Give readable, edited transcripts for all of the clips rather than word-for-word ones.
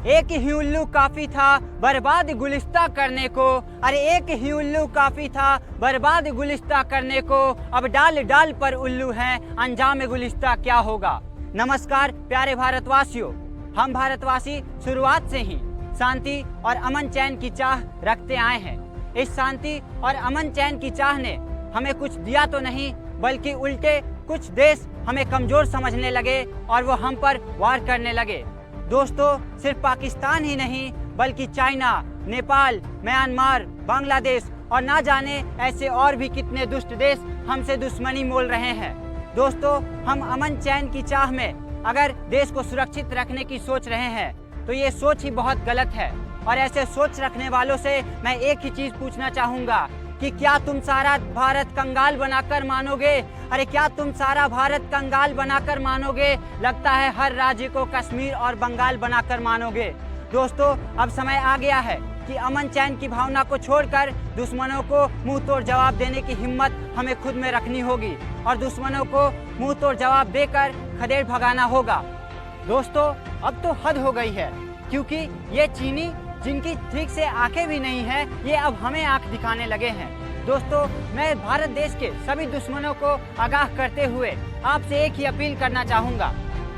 एक ही उल्लू काफी था बर्बाद गुलिस्ता करने को। अरे एक ही उल्लू काफी था बर्बाद गुलिस्ता करने को। अब डाल डाल पर उल्लू हैं, अंजाम गुलिस्ता क्या होगा। नमस्कार प्यारे भारतवासियों, हम भारतवासी शुरुआत से ही शांति और अमन चैन की चाह रखते आए हैं। इस शांति और अमन चैन की चाह ने हमें कुछ दिया तो नहीं, बल्कि उल्टे कुछ देश हमें कमजोर समझने लगे और वो हम पर वार करने लगे। दोस्तों, सिर्फ पाकिस्तान ही नहीं बल्कि चाइना, नेपाल, म्यांमार, बांग्लादेश और ना जाने ऐसे और भी कितने दुष्ट देश हमसे दुश्मनी मोल रहे हैं। दोस्तों, हम अमन चैन की चाह में अगर देश को सुरक्षित रखने की सोच रहे हैं तो ये सोच ही बहुत गलत है। और ऐसे सोच रखने वालों से मैं एक ही चीज पूछना चाहूंगा कि क्या तुम सारा भारत कंगाल बनाकर मानोगे? अरे क्या तुम सारा भारत कंगाल बनाकर मानोगे? लगता है हर राज्य को कश्मीर और बंगाल बनाकर मानोगे। दोस्तों, अब समय आ गया है कि अमन चैन की भावना को छोड़कर दुश्मनों को मुंह तोड़ जवाब देने की हिम्मत हमें खुद में रखनी होगी और दुश्मनों को मुंह तोड़ जवाब देकर खदेड़ भगाना होगा। दोस्तों, अब तो हद हो गई है, क्योंकि ये चीनी जिनकी ठीक से आंखें भी नहीं है, ये अब हमें आंख दिखाने लगे हैं। दोस्तों, मैं भारत देश के सभी दुश्मनों को आगाह करते हुए आपसे एक ही अपील करना चाहूंगा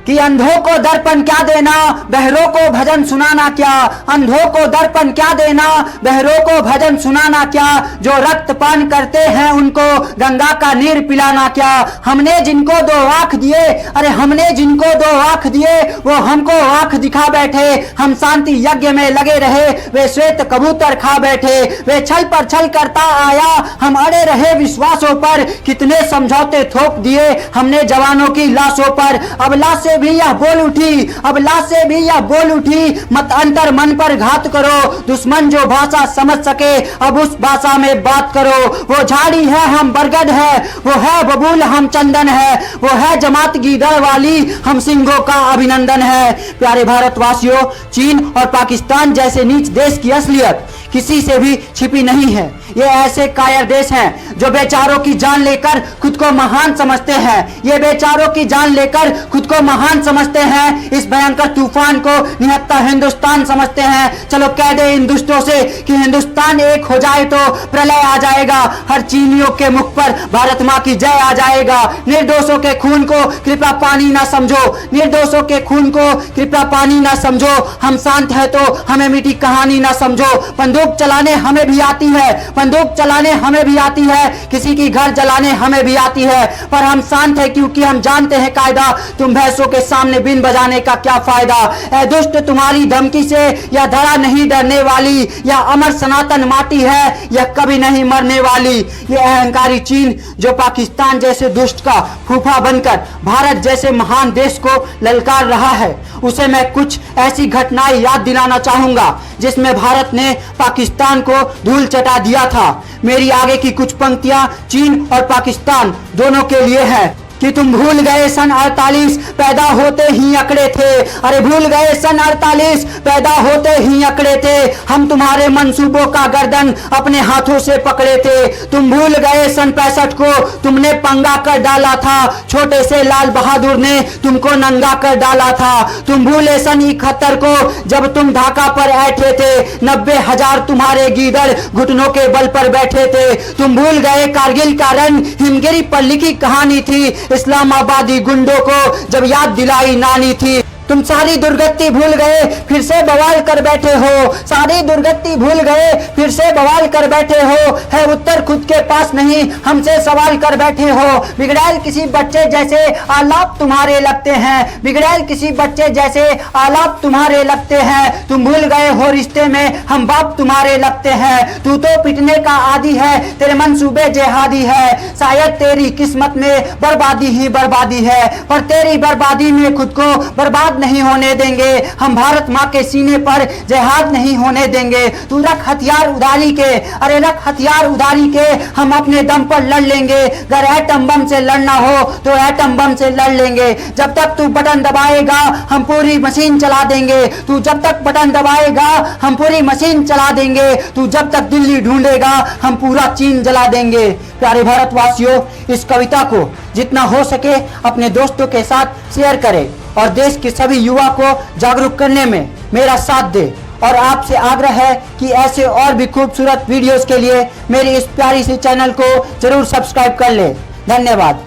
कि अंधों को दर्पण क्या देना, बहरों को भजन सुनाना क्या। अंधों को दर्पण क्या देना, बहरों को भजन सुनाना क्या। जो रक्त पान करते हैं उनको गंगा का नीर पिलाना क्या। हमने जिनको 2 आंख दिए, अरे हमने जिनको 2 आंख दिए, वो हमको आंख दिखा बैठे। हम शांति यज्ञ में लगे रहे, वे श्वेत कबूतर खा बैठे। वे छल पर छल करता आया, हम अड़े रहे विश्वासों पर। कितने समझौते थोप दिए हमने जवानों की लाशों पर। अब लाश से भी यह बोल उठी, अब लाश से भी यह बोल उठी, मत अंतर मन पर घात करो। दुश्मन जो भाषा समझ सके अब उस भाषा में बात करो। वो झाड़ी है हम बरगद है, वो है बबूल हम चंदन है, वो है जमात गीदड़ वाली हम सिंहों का अभिनंदन है। प्यारे भारतवासियों, चीन और पाकिस्तान जैसे नीच देश की असलियत किसी से भी छिपी नहीं है। ये ऐसे कायर देश हैं जो बेचारों की जान लेकर खुद को महान समझते हैं। ये बेचारों की जान लेकर खुद को महान समझते हैं। इस भयंकर तूफान को निहत्था हिंदुस्तान समझते हैं। चलो कह दे इन दुष्टों से कि हिंदुस्तान एक हो जाए तो प्रलय आ जाएगा। हर चीनियों के मुख पर भारत माँ की जय आ जाएगा। निर्दोषों के खून को कृपया पानी ना समझो, निर्दोषों के खून को कृपया पानी ना समझो। हम शांत है तो हमें मीठी कहानी ना समझो। बंदूक चलाने हमें भी आती है, बंदूक चलाने हमें भी आती है, किसी की घर जलाने हमें भी आती है, पर हम शांत है क्योंकि हम जानते हैं कायदा। तुम भैंसों के सामने बिन बजाने का क्या फायदा। ऐ दुष्ट, तुम्हारी धमकी से यह धरा नहीं डरने वाली। यह अमर सनातन माटी है, यह कभी नहीं मरने वाली। यह अहंकारी चीन जो पाकिस्तान जैसे दुष्ट का फूफा बनकर भारत जैसे महान देश को ललकार रहा है, उसे मैं कुछ ऐसी घटनाएं याद दिलाना चाहूंगा जिसमें भारत ने पाकिस्तान को धूल चटा दिया था। मेरी आगे की कुछ पंक्तियां चीन और पाकिस्तान दोनों के लिए है कि तुम भूल गए सन 48 पैदा होते ही अकड़े थे। अरे भूल गए सन 48 पैदा होते ही अकड़े थे। हम तुम्हारे मंसूबों का गर्दन अपने हाथों से पकड़े थे। तुम भूल गए सन 65 को तुमने पंगा कर डाला था। छोटे से लाल बहादुर ने तुमको नंगा कर डाला था। तुम भूले सन 71 को जब तुम ढाका पर ऐठे थे। 90,000 तुम्हारे गीदड़ घुटनों के बल पर बैठे थे। तुम भूल गए कारगिल का रण हिमगिरी पर लिखी कहानी थी। इस्लामाबादी गुंडों को जब याद दिलाई नानी थी। तुम सारी दुर्गति भूल गए फिर से बवाल कर बैठे हो। सारी दुर्गति भूल गए फिर से बवाल कर बैठे हो। है उत्तर खुद के पास नहीं, हमसे सवाल कर बैठे हो। बिगड़ैल किसी बच्चे जैसे आलाप तुम्हारे लगते हैं। बिगड़ैल किसी बच्चे जैसे आलाप तुम्हारे लगते हैं। तुम भूल गए हो रिश्ते में हम बाप तुम्हारे लगते हैं। तू तो पिटने का आदी है, तेरे मंसूबे जेहादी है। शायद तेरी किस्मत में बर्बादी ही बर्बादी है, पर तेरी बर्बादी में खुद को बर्बाद नहीं होने देंगे। हम भारत माँ के सीने पर जिहाद नहीं होने देंगे। तू रख हथियार उधारी के, अरे रख हथियार उधारी के, हम अपने दम पर लड़ लेंगे। अगर एटम बम से लड़ना हो तो एटम बम से लड़ लेंगे। जब तक तू बटन दबाएगा हम पूरी मशीन चला देंगे। तू जब तक बटन दबाएगा हम पूरी मशीन चला देंगे। तू जब तक दिल्ली ढूंढेगा हम पूरा चीन जला देंगे। प्यारे भारतवासियों, इस कविता को जितना हो सके अपने दोस्तों के साथ शेयर करें और देश के सभी युवा को जागरूक करने में मेरा साथ दे और आपसे आग्रह है कि ऐसे और भी खूबसूरत वीडियोस के लिए मेरी इस प्यारी सी चैनल को जरूर सब्सक्राइब कर ले। धन्यवाद।